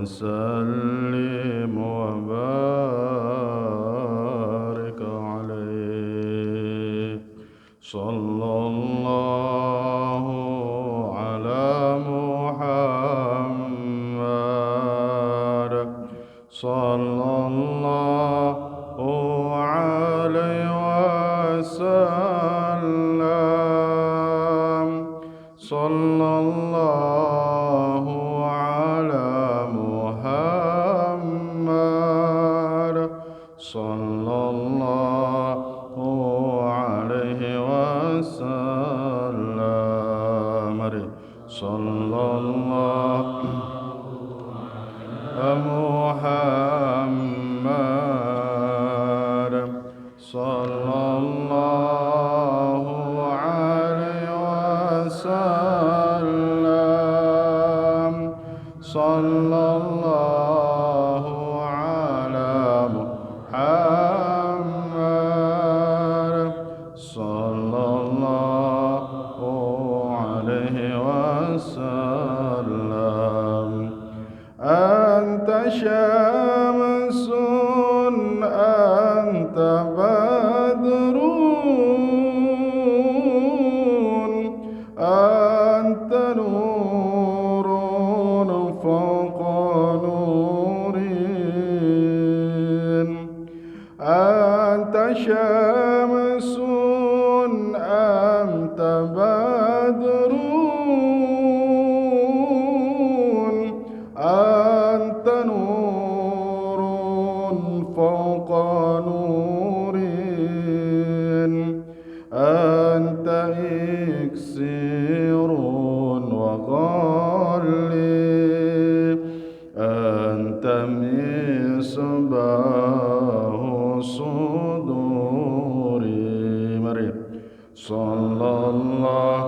وسلم وبارك عليه صلى الله على محمد صلى الله عليه وسلم صلى الله على محمد صلى الله عليه وسلم صلى الله محمد صلى الله عليه وسلم صلى الله على محمد صلى الله عليه وسلم أنت شمس أنت بدر أنت نور فوق نور أنت شمس أنت بدر أنت نور فوق نور أنت إكسير وغالي أنت مصباح صدوري مريم صلى الله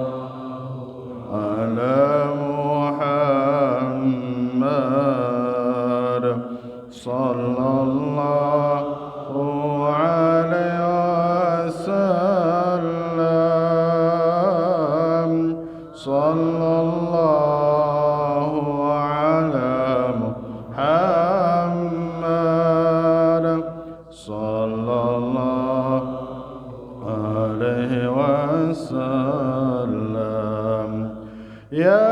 على محمد صلى الله عليه وسلم صلى الله على محمد صلى الله عليه وسلم يا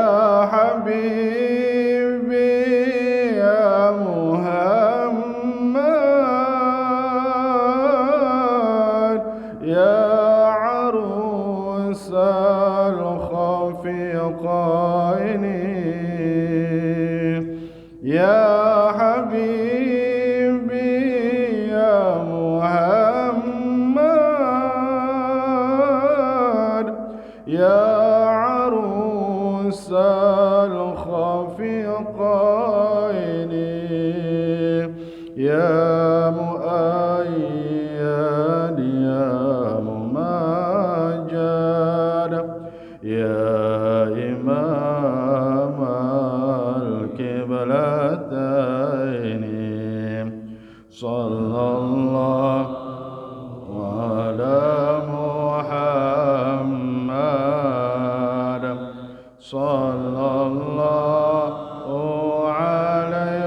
حبيبي يا محمد يا عروس الخفيقين يا حبيبي يا محمد يا عروس الخفيقين يا مؤيد يا ممجد يا إمام القبلتين صلى الله على محمد صلى الله عليه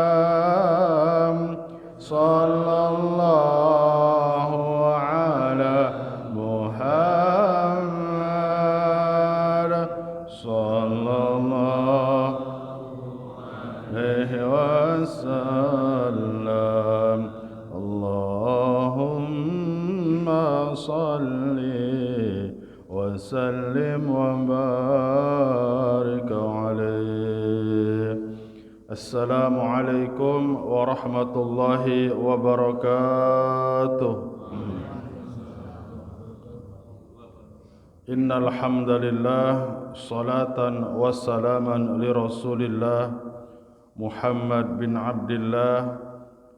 وسلم صلى الله على محمد صلى الله عليه وسلم اللهم صل وسلم وبارك عليه. Assalamualaikum warahmatullahi wabarakatuh. Innal hamdalillah salatan wassalaman li Rasulillah Muhammad bin Abdullah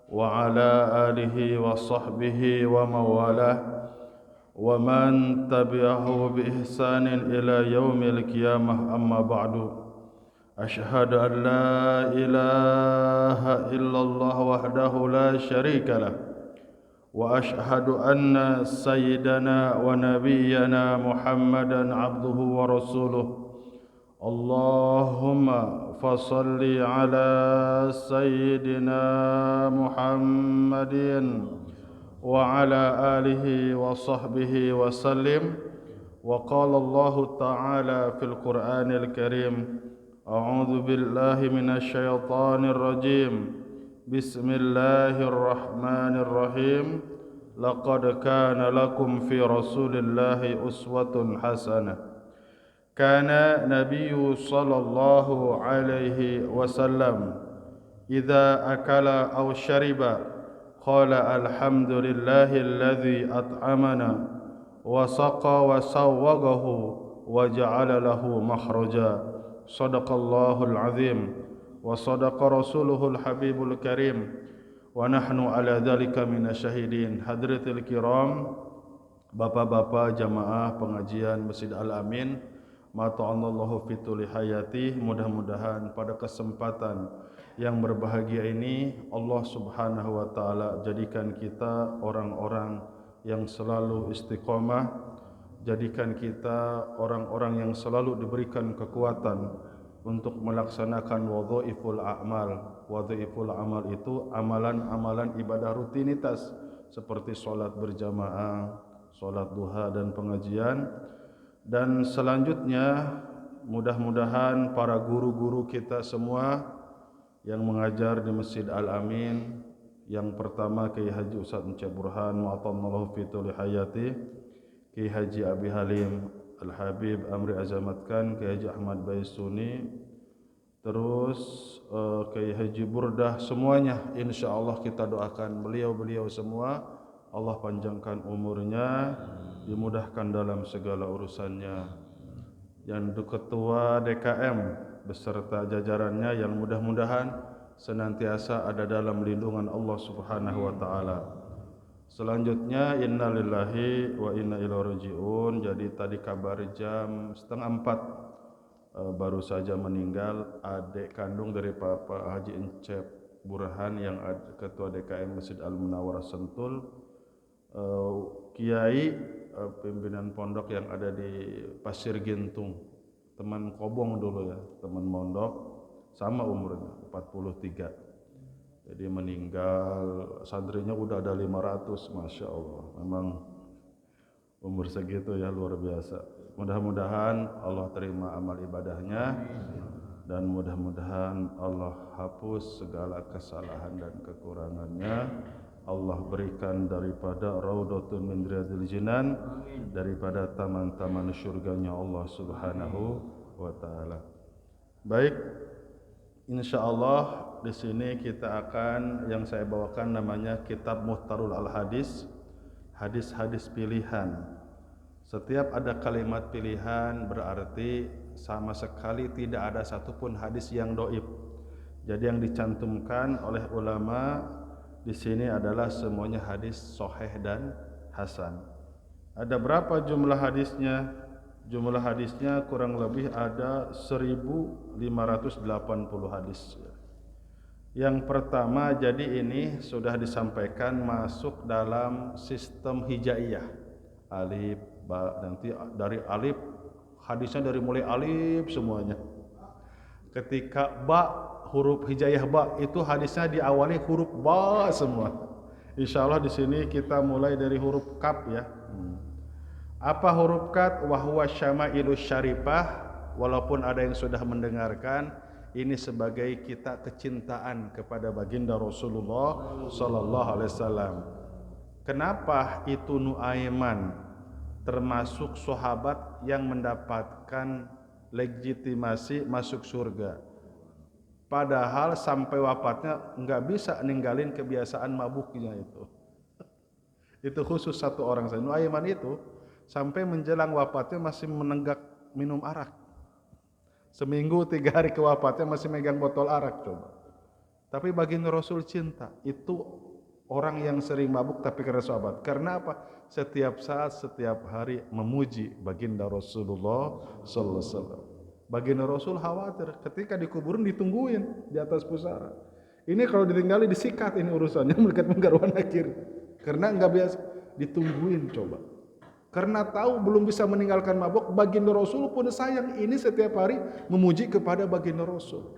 wa ala alihi wa sahbihi wa mawalah wa man tabi'ahu bi ihsanin ila yaumil qiyamah amma ba'du. Ashhadu an la ilaha illallah wahdahu la syarika lah wa ashhadu anna sayyidana wa nabiyyana Muhammadan abduhu wa rasuluh. Allah اللهم فصل على سيدنا محمد وعلى آله وصحبه وسلم. وقال الله تعالى في القرآن الكريم: أعوذ بالله من الشيطان الرجيم، بسم الله الرحمن الرحيم. لقد كان لكم في رسول الله أسوة حسنة. كان نبي صلى الله عليه وسلم إذا أكل أو شرب قال: الحمد لله الذي أطعمنا وسقى وسوغه وجعل له مخرجا. صدق الله العظيم وصدق رسوله الحبيب الكريم ونحن على ذلك من الشهيدين. Hadiratul kiram, bapak-bapak jamaah pengajian Masjid Al-Amin, mata'allahu fituli hayati. Mudah-mudahan pada kesempatan yang berbahagia ini Allah Subhanahu wa taala jadikan kita orang-orang yang selalu istiqomah, jadikan kita orang-orang yang selalu diberikan kekuatan untuk melaksanakan wadhaiful a'mal. Wadhaiful amal itu amalan-amalan ibadah rutinitas seperti sholat berjamaah, sholat duha dan pengajian. Dan selanjutnya mudah-mudahan para guru-guru kita semua yang mengajar di Masjid Al-Amin, yang pertama Kiai Haji Ustaz Encep Burhan ma'atallahu fitul hayati, Kiai Haji Abi Halim Al-Habib Amri Azamatkan, Kiai Haji Ahmad Baisuni, terus Kiai Haji Burdah, semuanya insyaallah kita doakan beliau-beliau semua Allah panjangkan umurnya, dimudahkan dalam segala urusannya. Yang ketua DKM beserta jajarannya yang mudah-mudahan senantiasa ada dalam lindungan Allah Subhanahu wa taala. Selanjutnya innalillahi wa inna ilaihi rajiun. Jadi tadi kabar jam 3:30 baru saja meninggal adik kandung dari Pak Haji Encep Burhan yang ketua DKM Masjid Al-Munawwarah Sentul, Kiai pimpinan pondok yang ada di Pasir Gintung, teman Kobong dulu ya, teman mondok, sama umurnya 43. Jadi meninggal, santrinya udah ada 500, Masya Allah. Memang umur segitu ya luar biasa. Mudah-mudahan Allah terima amal ibadahnya, dan mudah-mudahan Allah hapus segala kesalahan dan kekurangannya. Allah berikan daripada raudhatun min riyadil jinan, daripada taman-taman syurganya Allah Subhanahu wa taala. Baik, insyaallah di sini kita akan, yang saya bawakan namanya Kitab Muhtarul Al-Hadis, hadis-hadis pilihan. Setiap ada kalimat pilihan berarti sama sekali tidak ada satupun hadis yang dhaif. Jadi yang dicantumkan oleh ulama di sini adalah semuanya hadis sahih dan hasan. Ada berapa jumlah hadisnya? Jumlah hadisnya kurang lebih ada 1580 hadis. Yang pertama, jadi ini sudah disampaikan masuk dalam sistem hijaiyah. Alif, ba, nanti dari alif, hadisnya dari mulai alif semuanya. Ketika ba, huruf hijaiyah ba, itu hadisnya diawali huruf ba semua. Insyaallah di sini kita mulai dari huruf kaf ya. Apa huruf kaf? Wa huwa syama'ilus syarifah. Walaupun ada yang sudah mendengarkan, ini sebagai kita kecintaan kepada baginda Rasulullah sallallahu alaihi wasallam. Kenapa itu Nuaiman termasuk sahabat yang mendapatkan legitimasi masuk surga? Padahal sampai wafatnya enggak bisa ninggalin kebiasaan mabuknya itu. Itu khusus satu orang saja. Nuaiman itu sampai menjelang wafatnya masih menenggak minum arak. Seminggu 3 hari ke wafatnya masih megang botol arak coba. Tapi baginda Rasul cinta. Itu orang yang sering mabuk tapi karena sahabat. Karena apa? Setiap saat, setiap hari memuji baginda Rasulullah sallallahu alaihi wasallam. Baginda Rasul khawatir ketika dikuburin ditungguin di atas pusara. Ini kalau ditinggali disikat ini urusannya, malaikat mungkar wa nakir. Karena enggak biasa ditungguin coba. Karena tahu belum bisa meninggalkan mabuk, baginda Rasul pun sayang. Ini setiap hari memuji kepada baginda Rasul.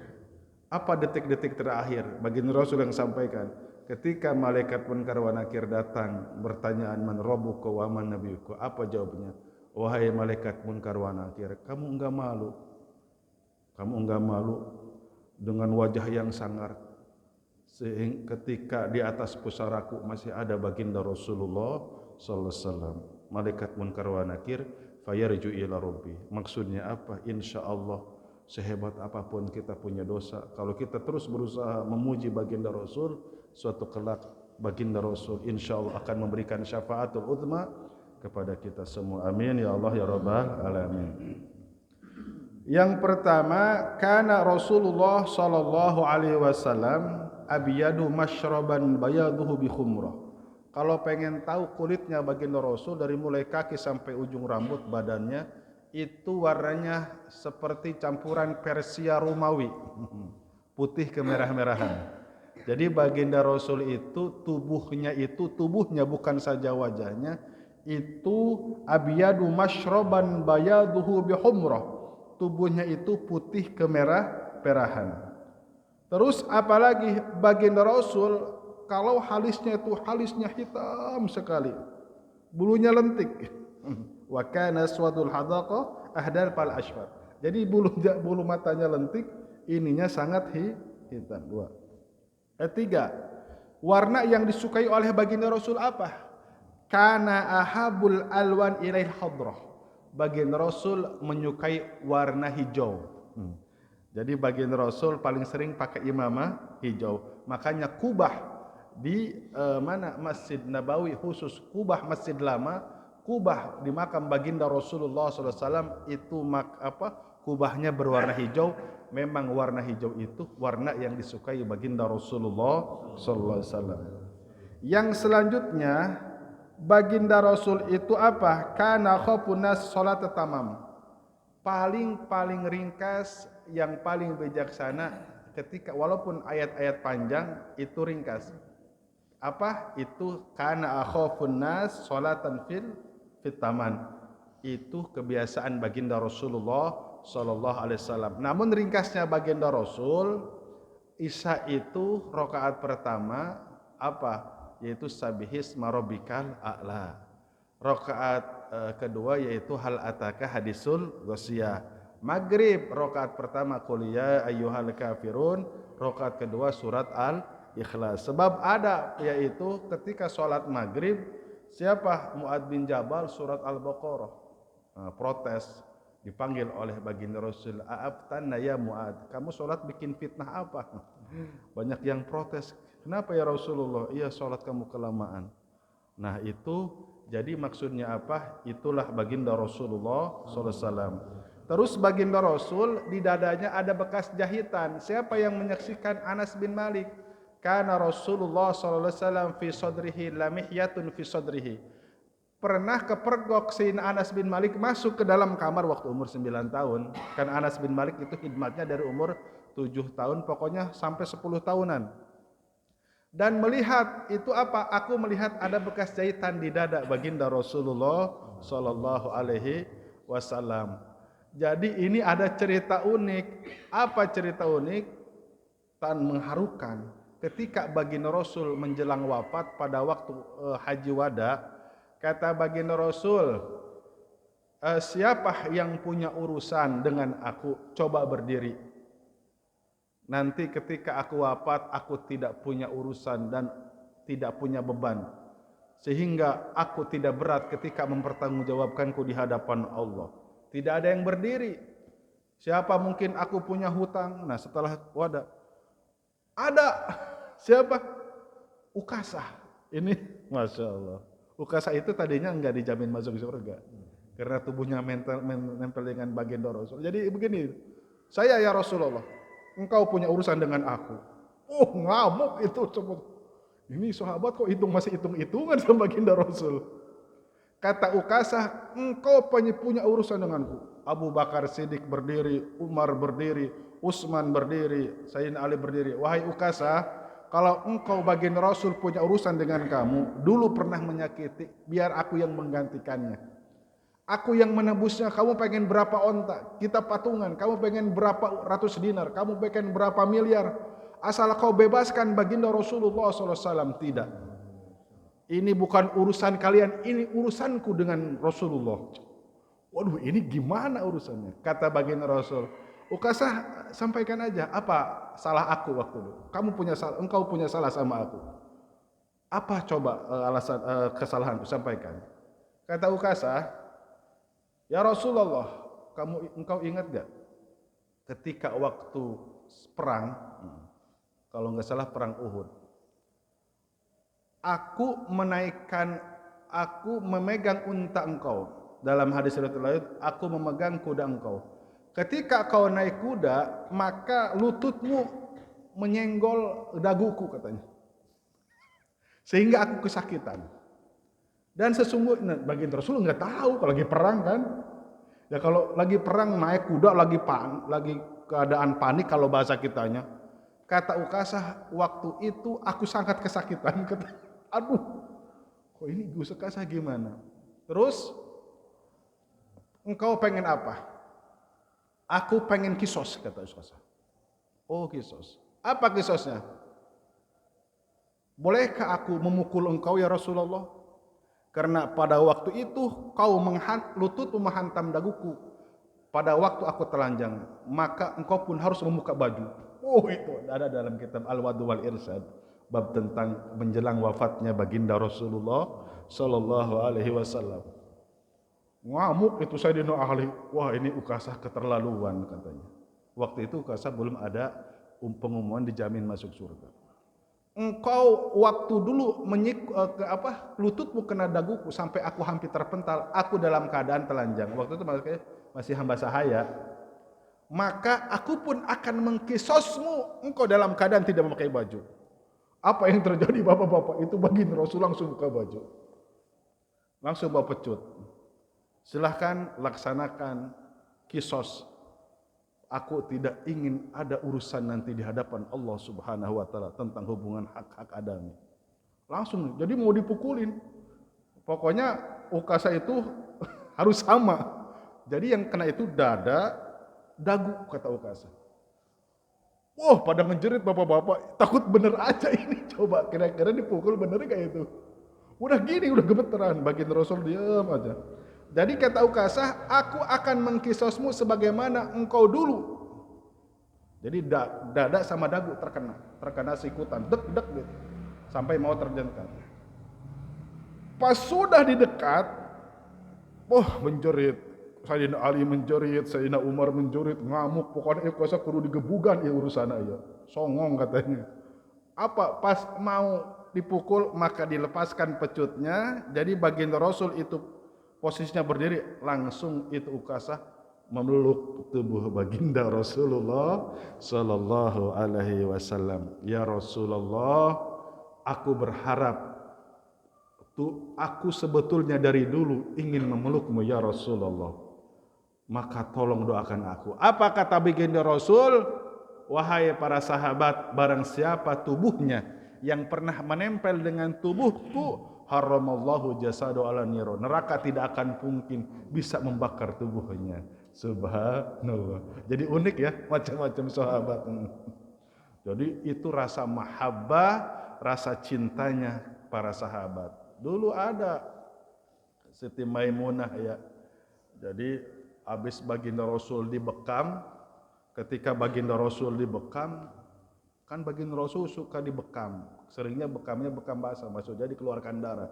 Apa detik-detik terakhir baginda Rasul yang sampaikan? Ketika malaikat munkar wa nakir datang bertanyaan, man rabbuka wa man nabiyuka, apa jawabnya? Wahai malaikat munkar wa nakir, kamu enggak malu? Kamu enggak malu dengan wajah yang sangar? Sehingga ketika di atas pusaraku masih ada baginda Rasulullah sallallahu alaihi wasallam. Malaikat munkar wa nakir fayarju ila rabbi. Maksudnya apa? Insyaallah sehebat apapun kita punya dosa, kalau kita terus berusaha memuji baginda Rasul, suatu kelak baginda Rasul insyaallah akan memberikan syafaatul uzma kepada kita semua. Amin ya Allah ya rabbal alamin. Yang pertama, kana Rasulullah sallallahu alaihi wasallam abyadu masyraban bayaduhu bi khumrah. Kalau pengen tahu kulitnya baginda Rasul dari mulai kaki sampai ujung rambut badannya, itu warnanya seperti campuran Persia Romawi, putih kemerah-merahan. Jadi baginda Rasul itu tubuhnya bukan saja wajahnya, itu abyadu masyraban bayaduhu bi humrah. Tubuhnya itu putih kemerah-merahan. Terus apalagi baginda Rasul kalau halisnya hitam sekali, bulunya lentik. Wa kana swadul hadaqa ahdal pal asfar. Jadi bulu matanya lentik, ininya sangat hitam. 2. 3. Warna yang disukai oleh baginda Rasul apa? Kana ahabul alwan ilail hadrah. Baginda Rasul menyukai warna hijau. Jadi baginda Rasul paling sering pakai imamah hijau. Makanya kubah di Masjid Nabawi, khusus kubah Masjid Lama, kubah di makam baginda Rasulullah SAW itu kubahnya berwarna hijau. Memang warna hijau itu warna yang disukai baginda Rasulullah SAW. Yang selanjutnya baginda Rasul itu apa? Kana khafunas salat tamam. Paling ringkas, yang paling bijaksana ketika walaupun ayat-ayat panjang itu ringkas. Apa itu? Kana akhafun nas salatan fil taman. Itu kebiasaan baginda Rasulullah sallallahu alaihi wasallam. Namun ringkasnya baginda Rasul, Isya itu rakaat pertama apa? Yaitu sabihisma rabbikal a'la. Rakaat kedua yaitu hal ataka hadisul ghasyiyah. Maghrib rakaat pertama qul ya ayyuhal kafirun, rakaat kedua surat Al-Ikhlas. Sebab ada yaitu ketika sholat maghrib, siapa? Mu'ad bin Jabal surat Al-Baqarah. Protes, dipanggil oleh baginda Rasul, "A'aftanna ya Mu'ad, kamu sholat bikin fitnah apa?" Banyak yang protes, "Kenapa ya Rasulullah?" "Iya, sholat kamu kelamaan." Nah itu jadi maksudnya apa? Itulah baginda Rasulullah SAW. Terus baginda Rasul di dadanya ada bekas jahitan. Siapa yang menyaksikan? Anas bin Malik. Kana Rasulullah SAW fi sadrihi lamihyatun fi sadrihi. Pernah kepergok Sayyidina Anas bin Malik masuk ke dalam kamar waktu umur 9 tahun. Kan Anas bin Malik itu khidmatnya dari umur 7 tahun, pokoknya sampai 10 tahunan. Dan melihat itu apa? Aku melihat ada bekas jahitan di dada baginda Rasulullah sallallahu alaihi wasallam. Jadi ini ada cerita unik. Apa cerita unik? Dan mengharukan. Ketika baginda Rasul menjelang wafat pada waktu haji wada, kata baginda Rasul, siapa yang punya urusan dengan aku, coba berdiri. Nanti ketika aku wafat, aku tidak punya urusan dan tidak punya beban. Sehingga aku tidak berat ketika mempertanggungjawabkanku di hadapan Allah. Tidak ada yang berdiri. Siapa? Mungkin aku punya hutang. Nah setelah wada, ada. Siapa? Ukasah. Ini Masya Allah. Ukasah itu tadinya enggak dijamin masuk surga. Karena tubuhnya nempel dengan baginda Rasul. Jadi begini, saya ya Rasulullah, engkau punya urusan dengan aku. Oh ngamuk itu. Ini sahabat kok masih hitung-hitungan sama baginda Rasul. Kata Ukasah, engkau punya urusan denganku. Abu Bakar Siddiq berdiri, Umar berdiri, Utsman berdiri, Sayyidina Ali berdiri. Wahai Ukasah, kalau engkau baginda Rasul punya urusan dengan kamu, dulu pernah menyakiti, biar aku yang menggantikannya. Aku yang menebusnya, kamu pengen berapa onta? Kita patungan, kamu pengen berapa ratus dinar? Kamu pengen berapa miliar? Asal kau bebaskan baginda Rasulullah SAW. Tidak. Ini bukan urusan kalian, ini urusanku dengan Rasulullah. Waduh, ini gimana urusannya? Kata baginda Rasul, Ukasah, sampaikan aja, apa salah aku waktu itu? Engkau punya salah sama aku. Apa coba alasan kesalahanku, sampaikan. Kata Ukasah, ya Rasulullah, engkau ingat gak ketika waktu perang, kalau nggak salah perang Uhud, aku memegang unta engkau. Dalam hadis riwayat lain, aku memegang kuda engkau. Ketika kau naik kuda, maka lututmu menyenggol daguku, katanya. Sehingga aku kesakitan. Dan sesungguhnya baginda Rasul nggak tahu kalau lagi perang kan. Ya kalau lagi perang naik kuda lagi keadaan panik kalau bahasa kitanya. Kata Ukasah, waktu itu aku sangat kesakitan. Aduh, kok ini Gus Ukasah gimana? Terus, engkau pengen apa? Aku pengen kisos, kata Ukasah. Oh, kisos. Apa kisosnya? Bolehkah aku memukul engkau ya Rasulullah? Karena pada waktu itu lututmu menghantam daguku. Pada waktu aku telanjang, maka engkau pun harus membuka baju. Oh, itu ada dalam kitab Al-Wadu wal Irsyad, bab tentang menjelang wafatnya baginda Rasulullah sallallahu alaihi wasallam. Ngamuk itu Sayyidina Ali. Wah, ini Ukasah keterlaluan, katanya. Waktu itu Ukasah belum ada pengumuman dijamin masuk surga. Engkau waktu dulu lututmu kena daguku sampai aku hampir terpental, aku dalam keadaan telanjang. Waktu itu masih hamba sahaya. Maka aku pun akan mengkisosmu, engkau dalam keadaan tidak memakai baju. Apa yang terjadi bapak-bapak? Itu baginda Rasul langsung buka baju. Langsung bawa pecut. Silahkan laksanakan kisos. Aku tidak ingin ada urusan nanti di hadapan Allah Subhanahu wa taala tentang hubungan hak-hak adami. Langsung, jadi mau dipukulin. Pokoknya Ukasah itu harus sama. Jadi yang kena itu dada, dagu, kata Ukasah. Wah, pada menjerit bapak-bapak, takut bener aja ini. Coba kira-kira dipukul bener kayak itu. Udah gini, udah gemeteran, baginda Rasul diam aja. Jadi kata Ukasah, aku akan mengkisosmu sebagaimana engkau dulu. Jadi dada sama dagu terkena sikutan, dek gitu, sampai mau terjengkal. Pas sudah di dekat, menjerit. Sayyidina Ali menjerit, Sayyidina Umar menjerit, ngamuk. Pokoknya Ukasah kudu digebugan ya urusan aja. Songong katanya. Pas mau dipukul maka dilepaskan pecutnya. Jadi baginda Rasul itu posisinya berdiri, langsung itu Ukasah memeluk tubuh baginda Rasulullah sallallahu alaihi wasallam. Ya Rasulullah, aku berharap aku sebetulnya dari dulu ingin memelukmu ya Rasulullah. Maka tolong doakan aku. Apa kata baginda Rasul? Wahai para sahabat, barang siapa tubuhnya yang pernah menempel dengan tubuhku, haramallahu jasadu ala niro. Neraka tidak akan mungkin bisa membakar tubuhnya. Subhanallah. Jadi unik ya, macam-macam sahabat. Jadi itu rasa mahabbah, rasa cintanya para sahabat. Dulu ada Siti Maimunah ya. Jadi habis baginda Rasul dibekam, ketika baginda Rasul dibekam, kan baginda Rasul suka dibekam. Seringnya bekamnya bekam basah, maksudnya dikeluarkan darah.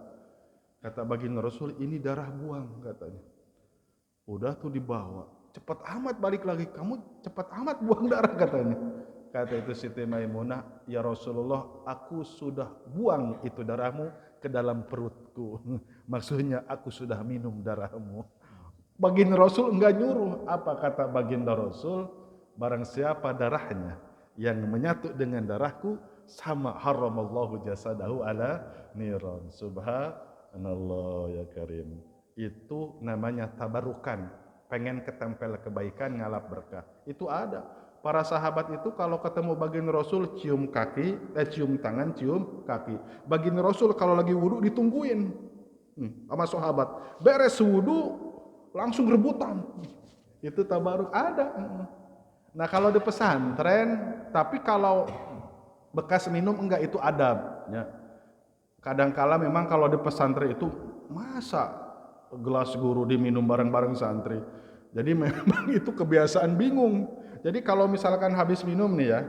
Kata baginda Rasul, ini darah buang, katanya. Udah tuh dibawa, cepat amat balik lagi, kamu cepat amat buang darah, katanya. Kata itu Siti Maimunah, ya Rasulullah, aku sudah buang itu darahmu ke dalam perutku. Maksudnya aku sudah minum darahmu. Baginda Rasul enggak nyuruh. Apa kata baginda Rasul? Barang siapa darahnya yang menyatu dengan darahku, sama haramallahu jasadahu ala niran. Subhanallah ya karim. Itu namanya tabarukan. Pengen ketempel kebaikan, ngalap berkah. Itu ada. Para sahabat itu kalau ketemu baginda Rasul cium tangan, cium kaki. Baginda Rasul kalau lagi wudu ditungguin sama sahabat. Beres wudu, langsung rebutan. Itu tabaruk ada. Nah kalau di pesantren, tapi kalau bekas minum enggak, itu adab. Ya. Kadangkala memang kalau di pesantren itu masa gelas guru diminum bareng-bareng santri. Jadi memang itu kebiasaan bingung. Jadi kalau misalkan habis minum nih ya,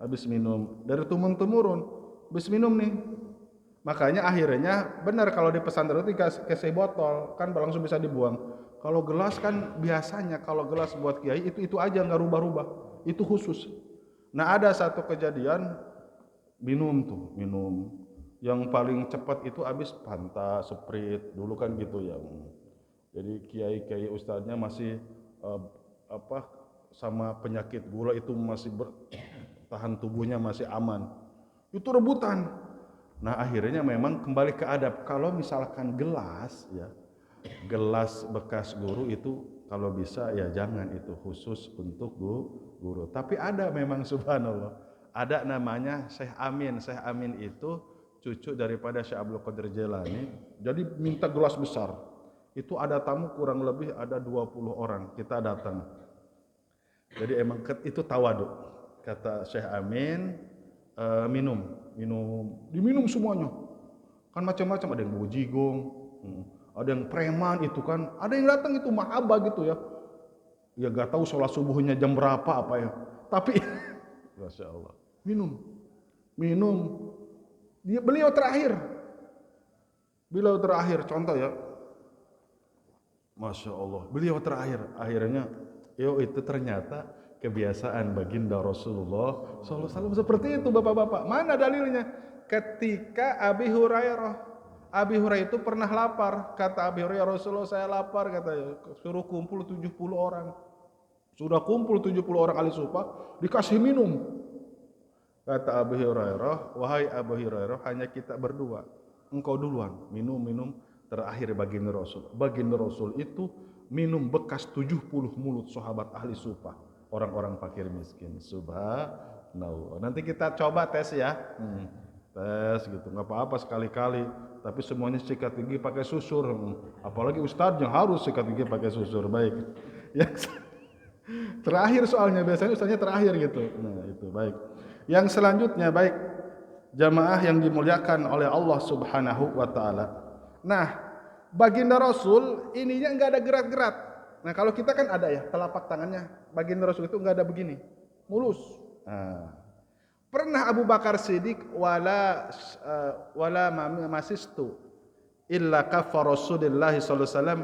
habis minum dari turun-temurun, habis minum nih, makanya akhirnya benar kalau di pesantren itu dikasih botol kan langsung bisa dibuang. Kalau gelas kan biasanya kalau gelas buat kiai itu aja nggak rubah-rubah, itu khusus. Nah ada satu kejadian minum yang paling cepat itu habis Fanta, Sprite dulu kan gitu ya. Jadi kiai ustadznya masih sama penyakit gula itu masih tahan tubuhnya masih aman. Itu rebutan. Nah akhirnya memang kembali ke adab. Kalau misalkan gelas ya, gelas bekas guru itu kalau bisa ya jangan, itu khusus untuk guru. Tapi ada memang subhanallah, ada namanya Syekh Amin. Syekh Amin itu cucu daripada Syekh Abdul Qadir Jailani. Jadi minta gelas besar. Itu ada tamu kurang lebih ada 20 orang, kita datang. Jadi emang itu tawadu. Kata Syekh Amin, diminum semuanya. Kan macam-macam, ada yang bawa jigong, ada yang preman itu kan, ada yang datang itu mahaba gitu ya. Ya gak tahu sholat subuhnya jam berapa apa ya. Tapi Masya Allah, minum. Beliau terakhir contoh ya. Masya Allah, beliau terakhir. Akhirnya, itu ternyata kebiasaan baginda Rasulullah SAW seperti itu bapak-bapak. Mana dalilnya? Ketika Abi Hurairah itu pernah lapar. Kata Abi Hurairah, Rasulullah saya lapar, katanya. Suruh kumpul 70 orang. Sudah kumpul 70 orang ahli sufa, dikasih minum. Kata Abi Hurairah, wahai Abu Hurairah, hanya kita berdua. Engkau duluan, minum terakhir baginda Rasul. Baginda Rasul itu minum bekas 70 mulut sahabat ahli sufa, orang-orang fakir miskin. Subhanallah. Nanti kita coba tes ya. Tes gitu, nggak apa-apa sekali-kali. Tapi semuanya sikat gigi pakai susur. Apalagi ustadz yang harus sikat gigi pakai susur. Baik. Yang terakhir soalnya, biasanya ustadznya terakhir gitu. Nah itu baik. Yang selanjutnya baik, jamaah yang dimuliakan oleh Allah Subhanahu wa Ta'ala. Nah, baginda Rasul ininya nggak ada gerak-gerak. Nah, kalau kita kan ada ya, telapak tangannya. Baginda Rasul itu nggak ada begini, mulus. Nah, pernah Abu Bakar Siddiq wala masistu illa kaffa Rasulullah sallallahu alaihi wasallam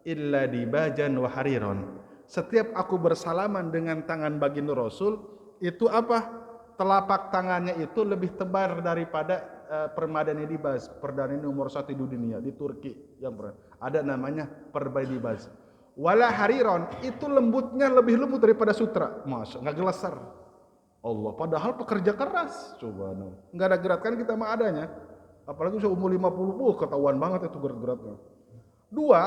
illa dibajan wa hariron. Setiap aku bersalaman dengan tangan baginda Rasul, itu apa? Telapak tangannya itu lebih tebal daripada permadani dibas, perdana nomor 1 di dunia di Turki yang ada namanya permadani dibas. Wala hariron, itu lembutnya lebih lembut daripada sutra. Masya, nggak gelesar. Allah, padahal pekerja keras. Coba nggak ada gerakan kita mah adanya. Apalagi usia umur 50, ketahuan banget itu gerak-geraknya. Dua,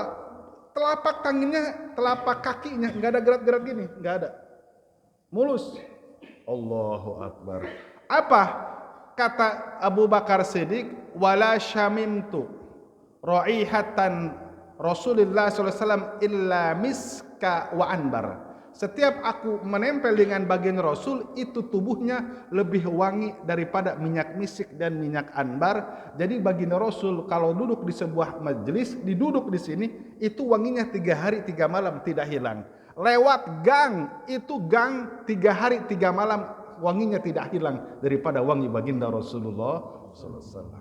telapak tangannya, telapak kakinya nggak ada gerak-gerak gini, nggak ada. Mulus. Allahu Akbar. Apa kata Abu Bakar Siddiq? Wala syamimtu raihatan Rasulullah SAW illa miska wa anbar. Setiap aku menempel dengan bagian Rasul, itu tubuhnya lebih wangi daripada minyak misik dan minyak anbar. Jadi baginda Rasul kalau duduk di sebuah majelis, diduduk di sini, itu wanginya 3 hari 3 malam tidak hilang. Lewat gang, itu gang 3 hari 3 malam wanginya tidak hilang daripada wangi baginda Rasulullah SAW.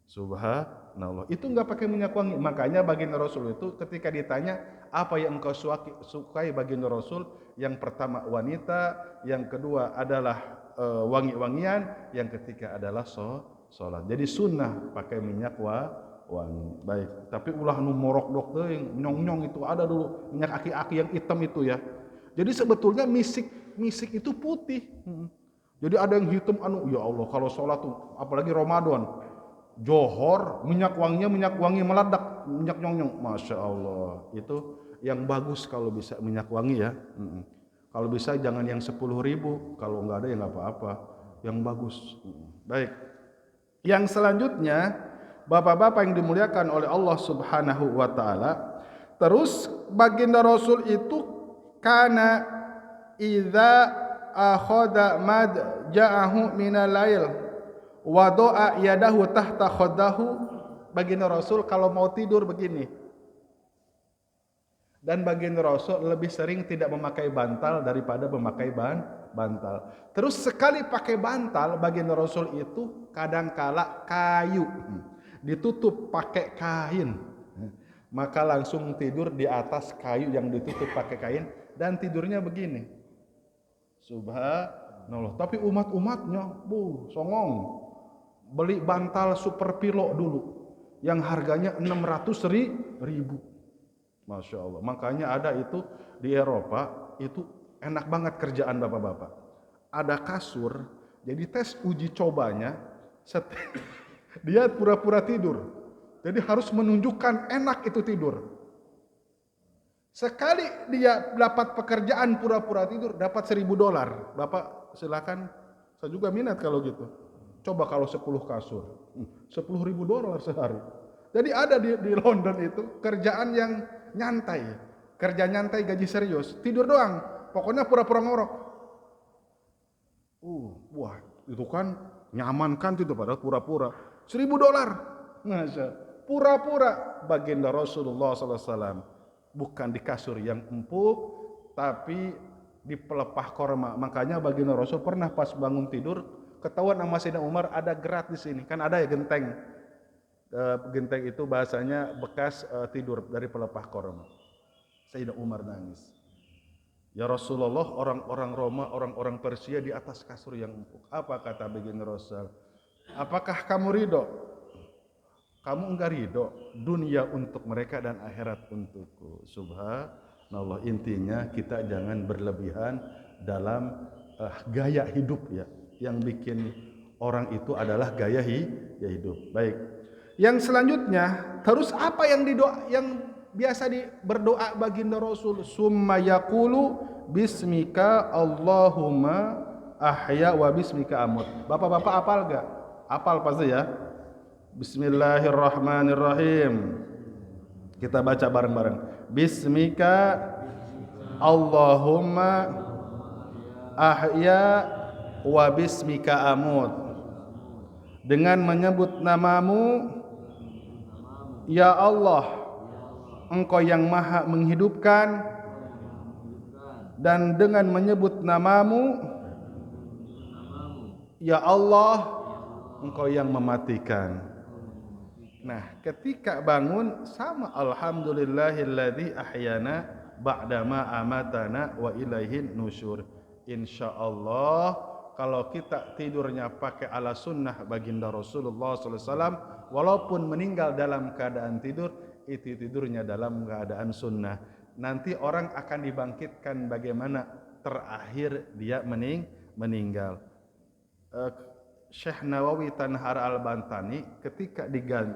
Subhanallah. Itu nggak pakai minyak wangi. Makanya baginda Rasul itu ketika ditanya apa yang engkau sukai baginda Rasul, yang pertama wanita, yang kedua adalah wangi-wangian, yang ketiga adalah sholat. Jadi sunnah pakai minyak wangi. Baik, tapi ulah nu morok dok teuing, nyong-nyong itu ada dulu minyak aki-aki yang hitam itu ya. Jadi sebetulnya misik itu putih. Jadi ada yang hitam ya Allah, kalau sholat tuh apalagi Ramadan, johor minyak wangi meledak, minyak nyong-nyong. Masya Allah, itu yang bagus kalau bisa minyak wangi ya. Kalau bisa jangan yang 10.000, kalau nggak ada ya nggak apa-apa, yang bagus. Baik, yang selanjutnya bapak-bapak yang dimuliakan oleh Allah Subhanahu wa Ta'ala, Terus baginda Rasul itu kana idza akhadha madja'ahu minal lail wa doa yadahu tahta khaddahu. Baginda Rasul kalau mau tidur begini. Dan baginda Rasul lebih sering tidak memakai bantal daripada memakai bantal. Terus sekali pakai bantal, baginda Rasul itu kadangkala kayu, ditutup pakai kain. Maka langsung tidur di atas kayu yang ditutup pakai kain dan tidurnya begini. Subhanallah. Tapi umat-umatnya, songong. Beli bantal super pilo dulu yang harganya 600.000. Masya Allah. Makanya ada itu di Eropa, itu enak banget kerjaan bapak-bapak. Ada kasur, jadi tes uji cobanya, dia pura-pura tidur. Jadi harus menunjukkan enak itu tidur. Sekali dia dapat pekerjaan pura-pura tidur, dapat $1.000. Bapak silakan, saya juga minat kalau gitu. Coba kalau 10 kasur, $10.000 sehari. Jadi ada di London itu kerjaan yang nyantai. Kerja nyantai gaji serius, tidur doang. Pokoknya pura-pura ngorok. Wah, itu kan nyaman kan itu padahal pura-pura. $1.000. Masya. Pura-pura. Baginda Rasulullah SAW bukan di kasur yang empuk, tapi di pelepah korma. Makanya baginda Rasul pernah pas bangun tidur, ketahuan sama Sayyidina Umar ada gerat di sini. Kan ada ya genteng. Genteng itu bahasanya bekas tidur dari pelepah korma. Sayyidina Umar nangis. Ya Rasulullah, orang-orang Roma, orang-orang Persia di atas kasur yang empuk. Apa kata baginda Rasul? Apakah kamu ridho? Kamu enggak ridho, dunia untuk mereka dan akhirat untukku. Subhanallah. Intinya kita jangan berlebihan dalam gaya hidup ya. Yang bikin orang itu adalah gaya hidup. Baik. Yang selanjutnya, terus apa yang biasa berdoa baginda Rasul? Summa yaqulu bismika Allahumma ahya wa bismika amut. Bapak-bapak hafal enggak? Hafal pasti ya. Bismillahirrahmanirrahim. Kita baca bareng-bareng. Bismika Allahumma ahya wa bismika amut. Dengan menyebut namamu, ya Allah, Engkau yang maha menghidupkan, dan dengan menyebut namamu, ya Allah, Engkau yang mematikan. Nah, ketika bangun sama alhamdulillahilladzi ahyana ba'dama amatana wa ilaihin nusyur. Insyaallah kalau kita tidurnya pakai ala sunnah baginda Rasulullah SAW, walaupun meninggal dalam keadaan tidur, itu tidurnya dalam keadaan sunnah. Nanti orang akan dibangkitkan bagaimana terakhir dia meninggal. Syekh Nawawi Tanhar Al-Bantani ketika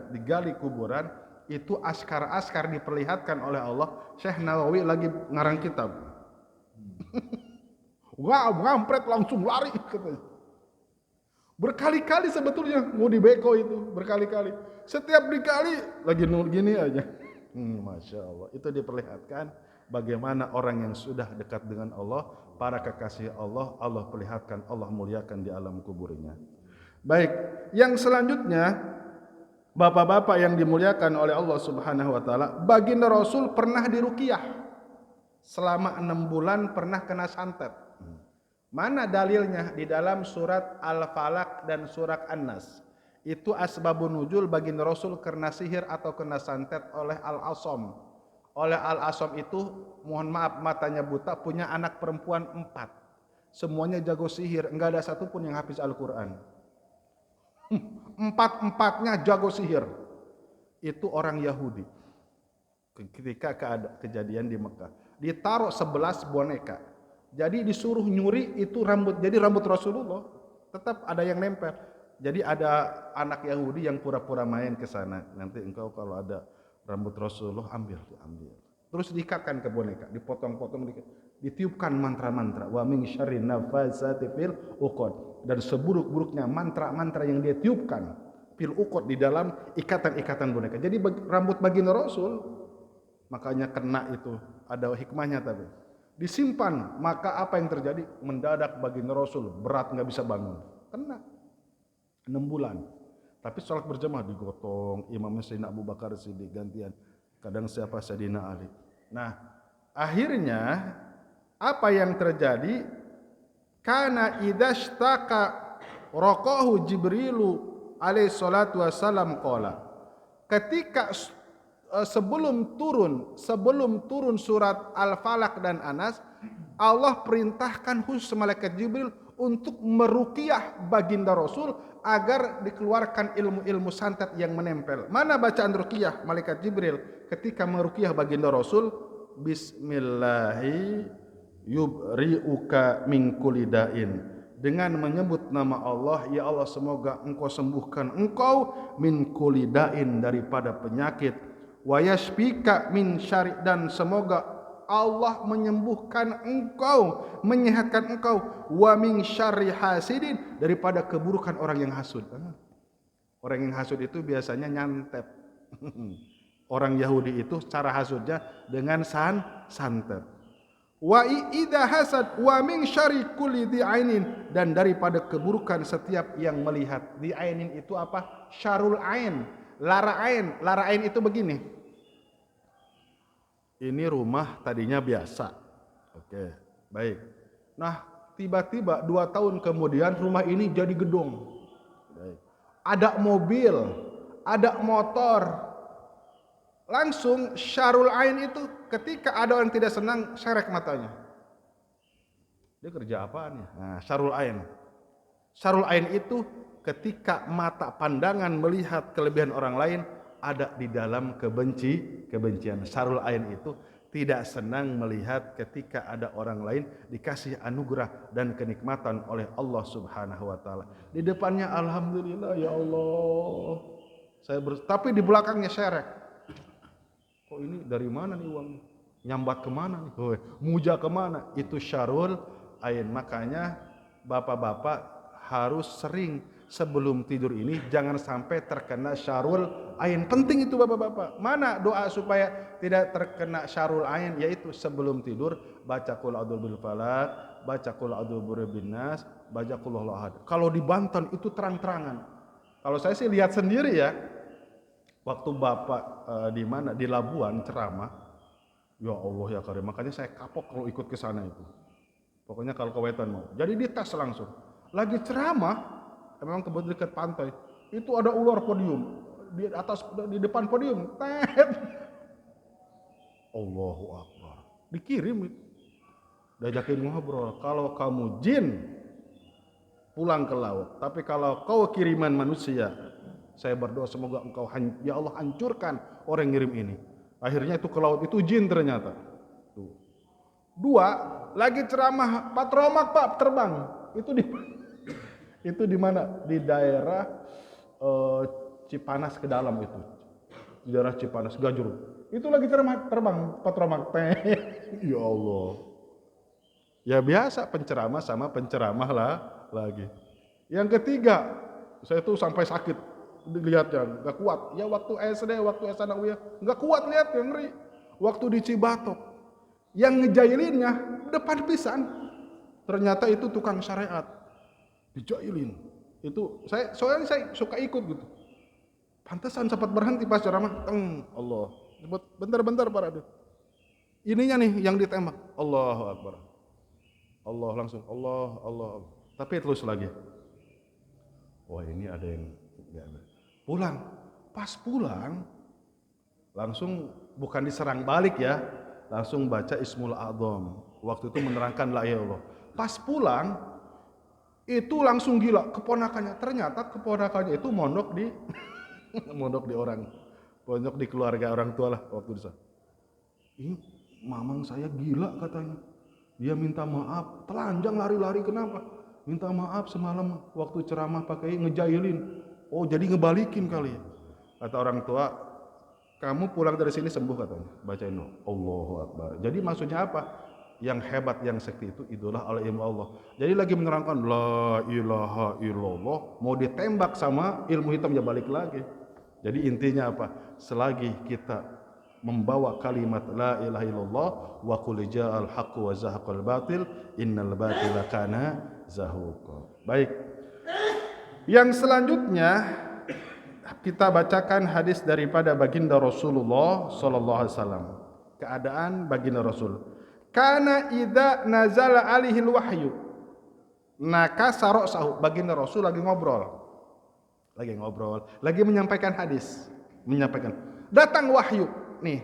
digali kuburan itu askar-askar diperlihatkan oleh Allah. Syekh Nawawi lagi ngarang kitab. Wah, ngampret langsung lari katanya. Berkali-kali sebetulnya mau dibeko itu, berkali-kali. Setiap dikali lagi gini aja. Masya Allah. Itu diperlihatkan bagaimana orang yang sudah dekat dengan Allah, para kekasih Allah, Allah perlihatkan, Allah muliakan di alam kuburnya. Baik, yang selanjutnya bapak-bapak yang dimuliakan oleh Allah Subhanahu wa taala, baginda Rasul pernah diruqyah. Selama 6 bulan pernah kena santet. Mana dalilnya? Di dalam surat Al-Falaq dan surat An-Nas. Itu asbabun nuzul baginda Rasul kena sihir atau kena santet oleh Al-Asam. Oleh Al-Asam itu, mohon maaf matanya buta, punya anak perempuan 4. Semuanya jago sihir, enggak ada satupun yang hafiz Al-Quran. 4-empatnya jago sihir. Itu orang Yahudi. Ketika kejadian di Mekah, ditaruh 11 boneka. Jadi disuruh nyuri itu rambut. Jadi rambut Rasulullah tetap ada yang nempel. Jadi ada anak Yahudi yang pura-pura main ke sana. Nanti engkau kalau ada rambut Rasulullah ambil. Terus diikatkan ke boneka, dipotong-potong, ditiupkan mantra-mantra. Wa min syarri nafasati fil uqad. Dan seburuk-buruknya mantra-mantra yang dia tiupkan fil uqad di dalam ikatan-ikatan boneka. Jadi rambut baginda Rasul makanya kena itu. Ada hikmahnya tapi. Disimpan, maka apa yang terjadi? Mendadak baginda Rasul berat nggak bisa bangun. Kena 6 bulan. Tapi sholat berjamaah digotong, imamnya Sayyidina Abu Bakar Siddiq gantian. Kadang siapa Sayyidina Ali. Nah, akhirnya apa yang terjadi? Kana idashtaka raqahu Jibrilu alaihi salatu wassalam qala. Ketika sebelum turun surat Al-Falaq dan Anas, Allah perintahkan khusus malaikat Jibril untuk meruqyah baginda Rasul agar dikeluarkan ilmu-ilmu santet yang menempel. Mana bacaan ruqyah malaikat Jibril ketika meruqyah baginda Rasul? Bismillahi yubri'uka min kulli da'in. Dengan menyebut nama Allah, ya Allah semoga engkau sembuhkan engkau min kulli da'in daripada penyakit, wa yashfika min syari, dan semoga Allah menyembuhkan engkau, menyehatkan engkau, wa min syarri hasidin, daripada keburukan orang yang hasud. Orang yang hasud itu biasanya nyantet. Orang Yahudi itu cara hasudnya dengan santet. Wa idza hasad wa min syarri kulli di'ainin, dan daripada keburukan setiap yang melihat. Di'ainin itu apa? Syarul ain, lara ain. Lara ain itu begini. Ini rumah tadinya biasa. Oke, baik. Nah, tiba-tiba 2 tahun kemudian rumah ini jadi gedung. Baik. Ada mobil, ada motor. Langsung syarul ain itu ketika ada orang tidak senang, serek matanya. Dia kerja apaan ya? Nah, syarul ain. Syarul ain itu ketika mata pandangan melihat kelebihan orang lain ada di dalam kebencian. Syarul ain itu tidak senang melihat ketika ada orang lain dikasih anugerah dan kenikmatan oleh Allah Subhanahu wa taala. Di depannya alhamdulillah ya Allah. Tapi di belakangnya syarek. Kok ini dari mana nih uangnya? Nyambat kemana nih? Muja kemana? Itu syarul ain. Makanya bapak-bapak harus sering sebelum tidur ini jangan sampai terkena syarul ain. Penting itu bapak-bapak. Mana doa supaya tidak terkena syarul ain? Yaitu sebelum tidur baca qul a'udzu birabbil falaq, baca qul a'udzu birabbin nas, baca qul huwallahu ahad. Kalau di Banten itu terang-terangan. Kalau saya sih lihat sendiri ya. Waktu bapak di mana di Labuan ceramah, ya Allah ya Karim. Makanya saya kapok kalau ikut ke sana itu. Pokoknya kalau ke Wetan mau. Jadi dites langsung. Lagi ceramah, memang kebetulan dekat pantai, itu ada ular podium di depan podium. Tet. Allahu Akbar. Dikirim itu. Diajakin ngobrol. Kalau kamu jin, pulang ke laut. Tapi kalau kau kiriman manusia, saya berdoa semoga engkau ya Allah hancurkan orang yang ngirim ini. Akhirnya itu ke laut itu jin ternyata. Tuh. 2 lagi ceramah patromak Pak terbang. Itu di mana? Di daerah Cipanas ke dalam itu. Di daerah Cipanas Gajur. Itu lagi ceramah terbang patromak. Ya Allah. Ya biasa penceramah sama penceramah lah lagi. Yang ketiga, saya tuh sampai sakit dilihatnya, nggak kuat. Ya waktu SD, waktu Sanawiyah, nggak kuat lihat yang ngeri. Waktu di Cibatok, yang ngejailinnya depan pisan, ternyata itu tukang syariat, dijailin. Itu soalnya saya suka ikut gitu. Pantesan sempat berhenti pas ceramah. Allah, bentar Pak Radit. Ininya nih yang ditembak. Allahu Akbar. Allah langsung Allah. Tapi terus lagi. Wah ini ada yang pulang. Pas pulang langsung bukan diserang balik ya, langsung baca Ismul A'dzam. Waktu itu menerangkan la ilaha illallah. Pas pulang itu langsung gila keponakannya. Ternyata keponakannya itu mondok di pondok di keluarga orang tua lah waktu itu. Ini mamang saya gila katanya. Dia minta maaf, telanjang lari-lari kenapa? Minta maaf semalam waktu ceramah pakai ngejailin. Oh jadi ngebalikin kali ya. Kata orang tua, kamu pulang dari sini sembuh katanya. Bacain Allahu Akbar. Jadi maksudnya apa? Yang hebat, yang sekti itu idola oleh ilmu Allah. Jadi lagi menerangkan la ilaha illallah, mau ditembak sama ilmu hitam ya balik lagi. Jadi intinya apa? Selagi kita membawa kalimat la ilaha illallah wa qul ja'al haqqu wa zahaqal batil innal batila kana zahuqa. Baik. Yang selanjutnya kita bacakan hadis daripada baginda Rasulullah sallallahu alaihi wasallam. Keadaan baginda Rasul. Kana idza nazala alaihil wahyu nakasa ra'sahu. Baginda Rasul lagi ngobrol, lagi menyampaikan hadis, datang wahyu. Nih,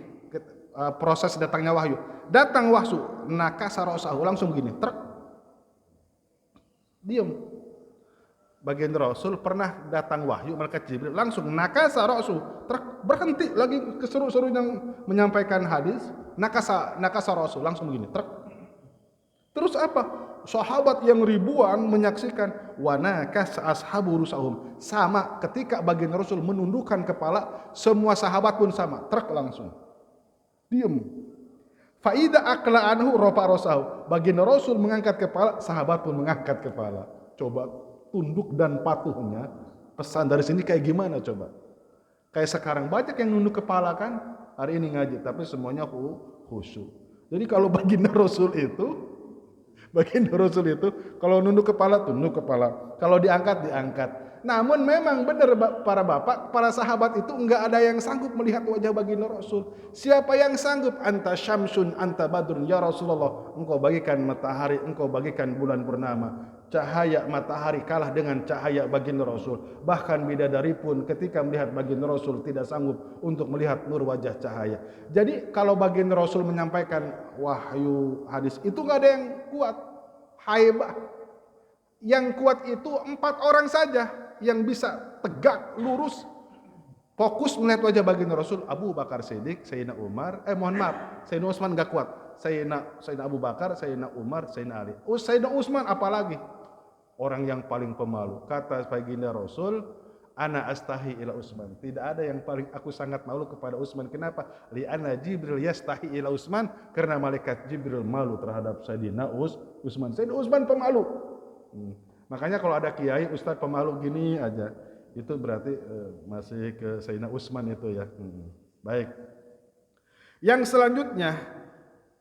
proses datangnya wahyu. Datang wahyu, nakasa ra'sahu, langsung begini, diam. Baginda Rasul pernah datang wahyu malaikat Jibril, langsung nakasa ra'su, berhenti lagi keseru-serunya menyampaikan hadis, nakasa ra'su, langsung begini, terus apa? Sahabat yang ribuan menyaksikan, wa nakasa ashabu rusahum, sama ketika baginda Rasul menundukkan kepala, semua sahabat pun sama, langsung diam. Faida akla anhu rofa rosahu, baginda Rasul mengangkat kepala, sahabat pun mengangkat kepala. Coba tunduk dan patuhnya, pesan dari sini kayak gimana coba? Kayak sekarang banyak yang nunduk kepala kan, hari ini ngaji, tapi semuanya khusyuk. Jadi kalau baginda Rasul itu kalau nunduk kepala, tunduk kepala, kalau diangkat, diangkat. Namun memang benar para bapak, para sahabat itu enggak ada yang sanggup melihat wajah baginda Rasul. Siapa yang sanggup? Anta syamsun, anta badrun, ya Rasulullah. Engkau bagikan matahari, engkau bagikan bulan purnama. Cahaya matahari kalah dengan cahaya baginda Rasul. Bahkan bidadari pun ketika melihat baginda Rasul tidak sanggup untuk melihat nur wajah cahaya. Jadi kalau baginda Rasul menyampaikan wahyu hadis itu enggak ada yang kuat. Haibah. Yang kuat itu 4 orang saja yang bisa tegak, lurus, fokus melihat wajah baginda Rasul. Abu Bakar Siddiq, Sayyidina Umar, Sayyidina Utsman enggak kuat. Sayyidina Abu Bakar, Sayyidina Umar, Sayyidina Ali. Sayyidina Utsman apalagi? Orang yang paling pemalu. Kata baginda Rasul, ana astahi ila Utsman. Tidak ada yang paling aku sangat malu kepada Utsman. Kenapa? Li'anna Jibril yastahi ila Utsman, karena malaikat Jibril malu terhadap Sayyidina Utsman. Sayyidina Utsman pemalu. Makanya kalau ada kiai ustaz pemalu gini aja, itu berarti masih ke Sayyidina Utsman itu ya. Baik. Yang selanjutnya,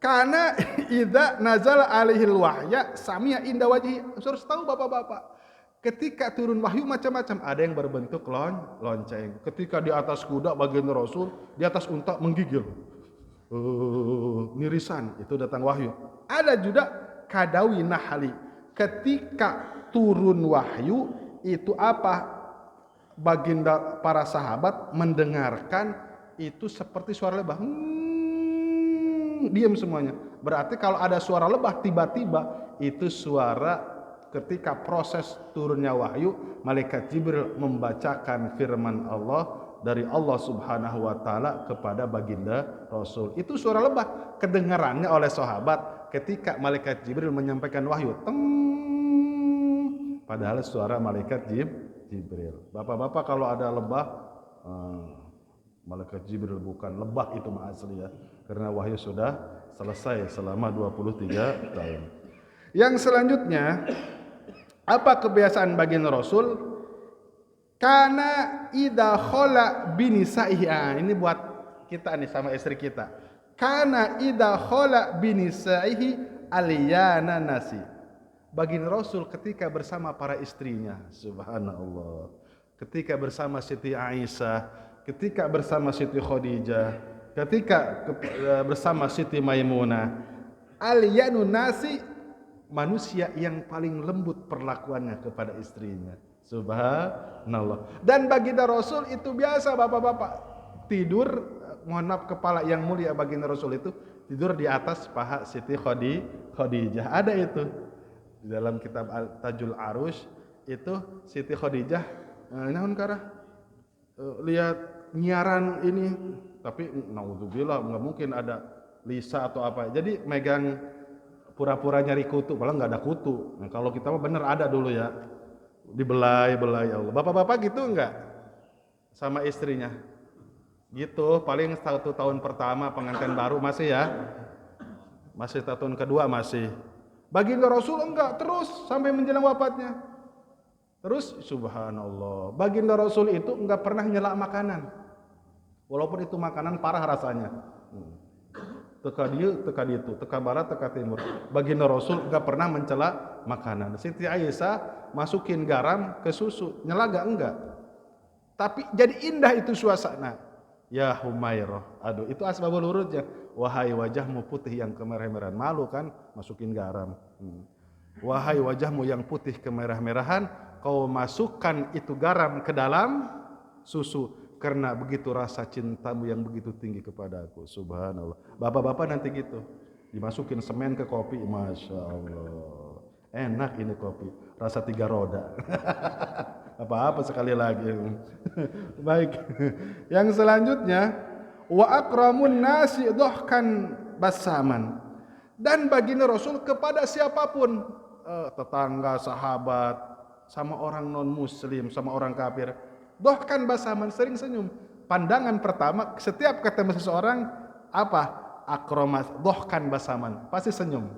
karena idza nazala alaihil wahya sami'a inda wajhi. Harus tahu bapak-bapak, ketika turun wahyu macam-macam, ada yang berbentuk lonceng. Ketika di atas kuda baginda Rasul, di atas unta menggigil. Nirisan, itu datang wahyu. Ada juga kadawi nahli. Ketika turun wahyu itu apa? Baginda para sahabat mendengarkan itu seperti suara lebah. Diam semuanya. Berarti kalau ada suara lebah tiba-tiba, itu suara ketika proses turunnya wahyu, malaikat Jibril membacakan firman Allah dari Allah Subhanahu wa taala kepada baginda Rasul. Itu suara lebah kedengarannya oleh sahabat ketika malaikat Jibril menyampaikan wahyu. Padahal suara malaikat Jibril. Bapak-bapak kalau ada lebah, malaikat Jibril bukan, lebah itu mah asli ya. Karena wahyu sudah selesai selama 23 tahun. Yang selanjutnya, apa kebiasaan baginda Rasul? Kana idza khala binisaihi. Ini buat kita nih sama istri kita. Kana idza khala binisaihi aliyana nasi. Baginda Rasul ketika bersama para istrinya, subhanallah, ketika bersama Siti Aisyah, ketika bersama Siti Khadijah, ketika bersama Siti Maimunah, aliyanu nasi, manusia yang paling lembut perlakuannya kepada istrinya, subhanallah. Dan baginda Rasul itu biasa bapak-bapak tidur, mohon maaf, kepala yang mulia baginda Rasul itu tidur di atas paha Siti Khadijah. Ada itu di dalam kitab Tajul Arush itu Siti Khadijah naon karah lihat nyiaran ini, tapi naudzubillah nggak mungkin ada lisa atau apa, jadi megang pura-pura nyari kutu, malah nggak ada kutu. Nah, kalau kita mah bener ada dulu ya, dibelai Allah. Bapak-bapak gitu nggak sama istrinya? Gitu, paling 1 tahun pertama pengantin baru masih ya, masih tahun kedua masih. Baginda Rasul enggak, terus sampai menjelang wafatnya. Terus subhanallah, baginda Rasul itu enggak pernah nyela makanan. walaupun itu makanan parah rasanya. Teka dieu, teka ditu, teka barat, teka timur. Baginda Rasul enggak pernah mencela makanan. Siti Aisyah masukin garam ke susu, nyelaga enggak. Tapi jadi indah itu suasana. Ya Humairah, aduh itu asbabul wurudnya. Wahai wajahmu putih yang kemerah-merahan, malu kan masukin garam. Wahai wajahmu yang putih kemerah-merahan, kau masukkan itu garam ke dalam susu karena begitu rasa cintamu yang begitu tinggi kepada aku. Subhanallah. Bapak-bapak nanti gitu, dimasukin semen ke kopi, masya Allah, enak ini kopi, rasa 3 roda. Apa-apa sekali lagi. Baik. Yang selanjutnya, wa akramun nasi dhahkan basaman. Dan baginda Rasul kepada siapapun, tetangga, sahabat, sama orang non muslim, sama orang kafir, dhahkan basaman, sering senyum. Pandangan pertama setiap ketemu seseorang apa? Akramas dhahkan basaman, pasti senyum.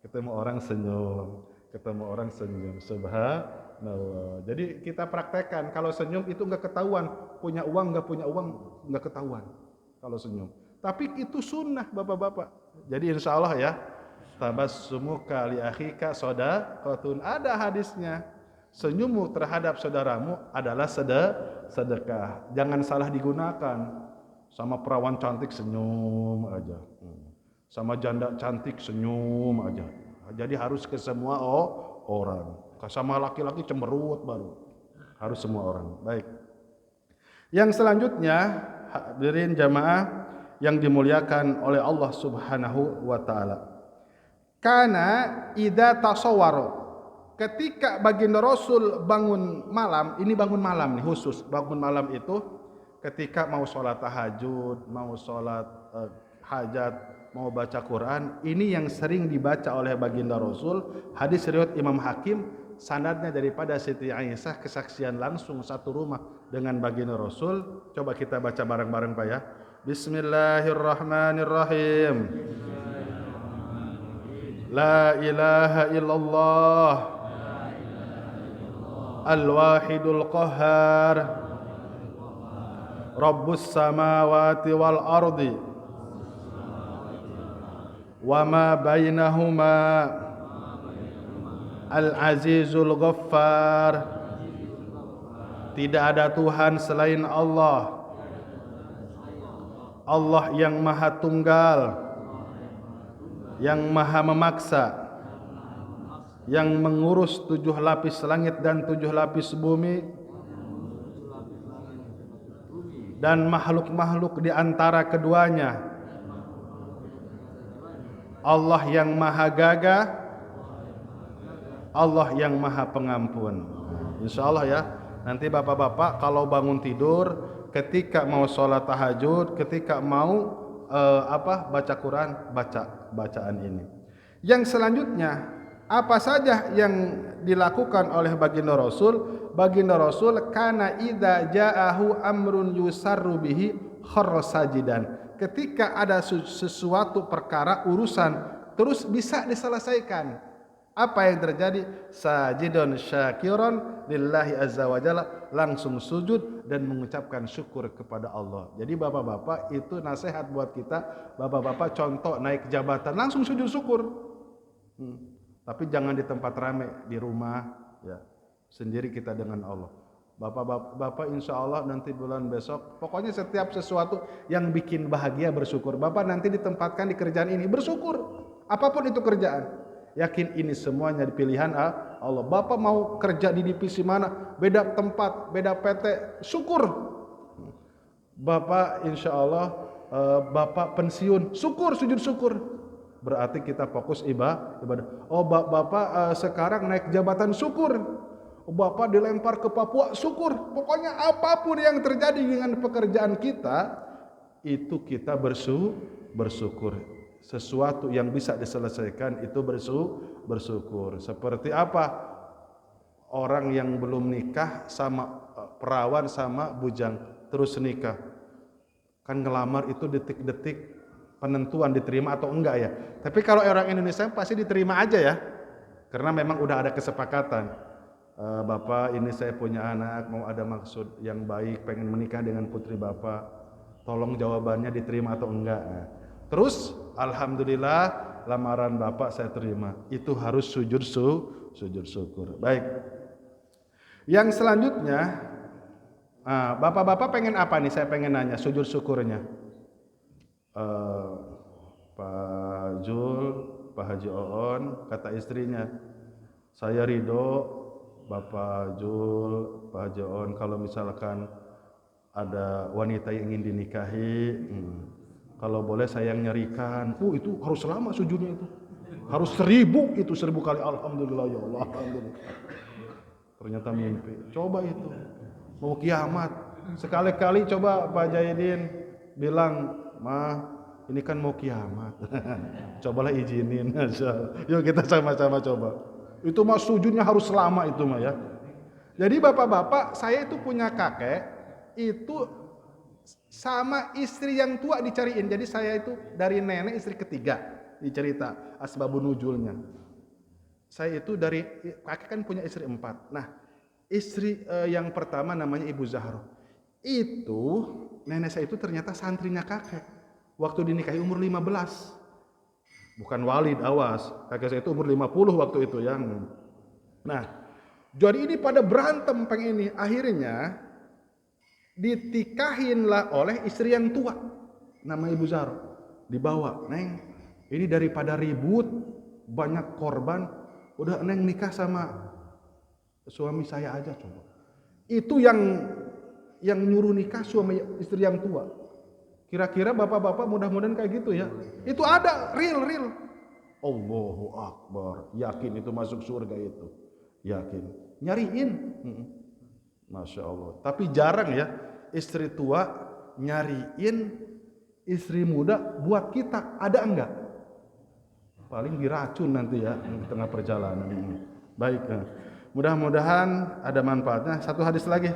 Ketemu orang senyum, ketemu orang senyum. Subhanallah. Jadi kita praktekkan, kalau senyum itu enggak ketahuan, punya uang enggak punya uang enggak ketahuan kalau senyum. Tapi itu sunnah bapak-bapak. Jadi insya Allah ya, tabassumuka li akhika shadaqatun, ada hadisnya. Senyummu terhadap saudaramu adalah sedekah. Jangan salah digunakan. Sama perawan cantik senyum aja, sama janda cantik senyum aja. Jadi harus ke semua orang. Sama laki-laki cemberut baru. Harus semua orang. Baik. Yang selanjutnya, hadirin jamaah yang dimuliakan oleh Allah Subhanahu wa taala. Kana idza tasawwara, ketika baginda Rasul bangun malam, ini bangun malam nih khusus, bangun malam itu ketika mau sholat tahajud, mau sholat hajat, mau baca Quran, ini yang sering dibaca oleh baginda Rasul. Hadis riwayat Imam Hakim, sanadnya daripada Siti Aisyah, kesaksian langsung satu rumah dengan baginda Rasul. Coba kita baca bareng-bareng Pak ya. Bismillahirrahmanirrahim. La ilaha illallah al-wahidul qahhar Rabbus samawati wal ardi wa ma bainahuma al-azizul ghaffar. Tidak ada Tuhan selain Allah, Allah yang maha tunggal, yang maha memaksa, yang mengurus 7 lapis langit dan 7 lapis bumi, dan makhluk-makhluk di antara keduanya. Allah yang maha gagah, Allah yang maha pengampun. Insya Allah ya, nanti bapak-bapak kalau bangun tidur, ketika mau sholat tahajud, ketika mau baca Quran, baca bacaan ini. Yang selanjutnya, apa saja yang dilakukan oleh baginda Rasul? Baginda Rasul kana idza ja'ahu amrun yusarru bihi kharra sajidan. Ketika ada sesuatu perkara urusan terus bisa diselesaikan, apa yang terjadi? Sajidun syakiran lillahi azza wa jalla, langsung sujud dan mengucapkan syukur kepada Allah. Jadi bapak-bapak itu nasihat buat kita, bapak-bapak contoh naik jabatan langsung sujud syukur. Tapi jangan di tempat ramai, di rumah ya, sendiri kita dengan Allah. Bapak-bapak insya Allah nanti bulan besok, pokoknya setiap sesuatu yang bikin bahagia bersyukur. Bapak nanti ditempatkan di kerjaan ini, bersyukur. Apapun itu kerjaan, yakin ini semuanya pilihan Allah. Bapak mau kerja di divisi mana, beda tempat, beda PT, syukur. Bapak insya Allah Bapak pensiun, syukur, sujud syukur. Berarti kita fokus ibadah. Oh Bapak sekarang naik jabatan, syukur. Bapak dilempar ke Papua, syukur. Pokoknya apapun yang terjadi dengan pekerjaan kita, itu kita bersyukur. Sesuatu yang bisa diselesaikan itu bersyukur. Seperti apa? Orang yang belum nikah sama perawan sama bujang terus nikah, kan ngelamar itu detik-detik penentuan diterima atau enggak ya. Tapi kalau orang Indonesia pasti diterima aja ya, karena memang udah ada kesepakatan. Bapak ini saya punya anak, mau ada maksud yang baik, pengen menikah dengan putri Bapak. tolong jawabannya diterima atau enggak. Terus alhamdulillah lamaran Bapak saya terima. Itu harus sujud syukur. Baik. Yang selanjutnya, Bapak-bapak pengen apa nih? Saya pengen nanya sujud syukurnya. Pak Jul, Pak Haji Oon, kata istrinya, saya ridho Bapak Jul, Pak Haji Oon kalau misalkan ada wanita yang ingin dinikahi, kalau boleh saya yang nyerikan. Itu harus lama sujudnya itu. Harus 1000 kali. Alhamdulillah ya Allah. Alhamdulillah. Ternyata mimpi. Coba itu. Mau kiamat. Sekali-kali coba Pak Jahidin bilang, "Ma, ini kan mau kiamat." Cobalah izinin. Yuk kita sama-sama coba. Itu mah sujudnya harus lama itu mah ya. Jadi bapak-bapak, saya itu punya kakek itu sama istri yang tua dicariin. Jadi saya itu dari nenek istri ketiga dicerita asbabun nuzulnya. Saya itu dari kakek kan punya istri 4. Nah, istri yang pertama namanya Ibu Zahro. Itu nenek saya itu ternyata santrinya kakek. Waktu dinikahi umur 15. Bukan walid, awas. Kakek saya itu umur 50 waktu itu yang. Nah, jadi ini pada berantem pengen ini. Akhirnya ditikahinlah oleh istri yang tua, nama Ibu Zahro. Dibawa, "Neng, ini daripada ribut, banyak korban, udah Neng nikah sama suami saya aja coba." Itu yang nyuruh nikah suami istri yang tua. Kira-kira bapak-bapak mudah-mudahan kayak gitu ya. Itu ada real. Allahu Akbar. Yakin itu masuk surga itu. Yakin. Nyariin. Masya Allah. Tapi jarang ya istri tua nyariin istri muda buat kita. Ada enggak? Paling diracun nanti ya di tengah perjalanan ini. Baik. Mudah-mudahan ada manfaatnya. Satu hadis lagi.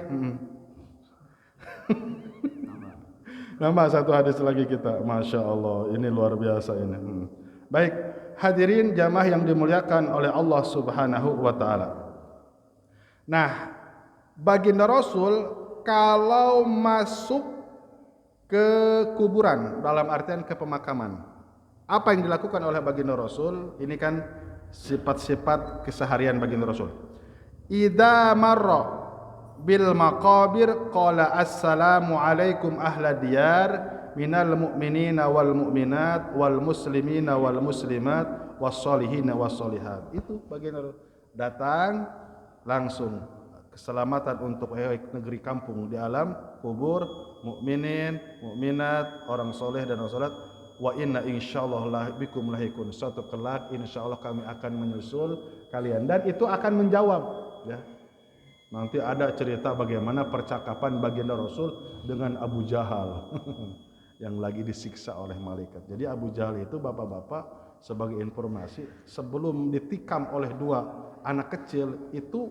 Nambah satu hadis lagi kita. Masya Allah. Ini luar biasa ini. Baik. Hadirin jamaah yang dimuliakan oleh Allah Subhanahu wa ta'ala. Nah, baginda Rasul kalau masuk ke kuburan, dalam artian ke pemakaman, apa yang dilakukan oleh baginda Rasul? Ini kan sifat-sifat keseharian baginda Rasul. Idza marra bil maqabir qala assalamu alaikum ahla diyar minal mu'minina wal mu'minat wal muslimina wal muslimat was solihina was solihat. Itu baginda datang langsung keselamatan untuk negeri kampung di alam kubur, mukminin, mukminat, orang soleh dan orang salat. Wa inna insyaallah bikum lahikun. Suatu kelak insyaallah kami akan menyusul kalian, dan itu akan menjawab ya. Nanti ada cerita bagaimana percakapan baginda Rasul dengan Abu Jahal yang lagi disiksa oleh malaikat. Jadi Abu Jahal itu bapak-bapak sebagai informasi, sebelum ditikam oleh 2 anak kecil itu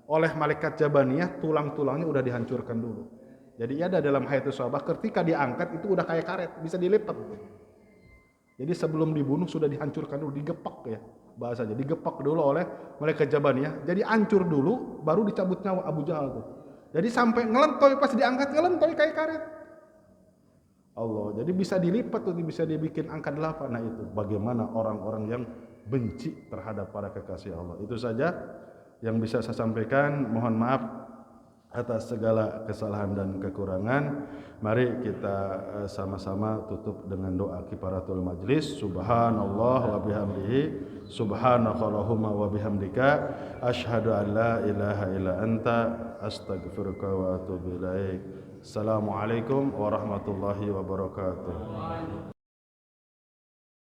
oleh malaikat Jabaniyah, tulang-tulangnya udah dihancurkan dulu. Jadi ada dalam hayatus sahabat, ketika diangkat itu udah kayak karet, bisa dilipat. Jadi sebelum dibunuh sudah dihancurkan dulu, digepak ya bahasanya, digepak dulu oleh malaikat Jabaniyah. Jadi hancur dulu, baru dicabut nyawa Abu Jahal tuh. Jadi sampai ngelentoy, pas diangkat ngelentoy kayak karet. Allah, jadi bisa dilipat tuh, bisa dibikin angka 8. Nah itu bagaimana orang-orang yang benci terhadap para kekasih Allah. Itu saja yang bisa saya sampaikan. Mohon maaf atas segala kesalahan dan kekurangan. Mari kita sama-sama tutup dengan doa kifaratul majlis. Subhanallah wa bihamdihi, subhanakallahumma wa bihamdika, asyhadu an la ilaha illa anta, astaghfiruka wa atubu ilaik. Assalamualaikum warahmatullahi wabarakatuh.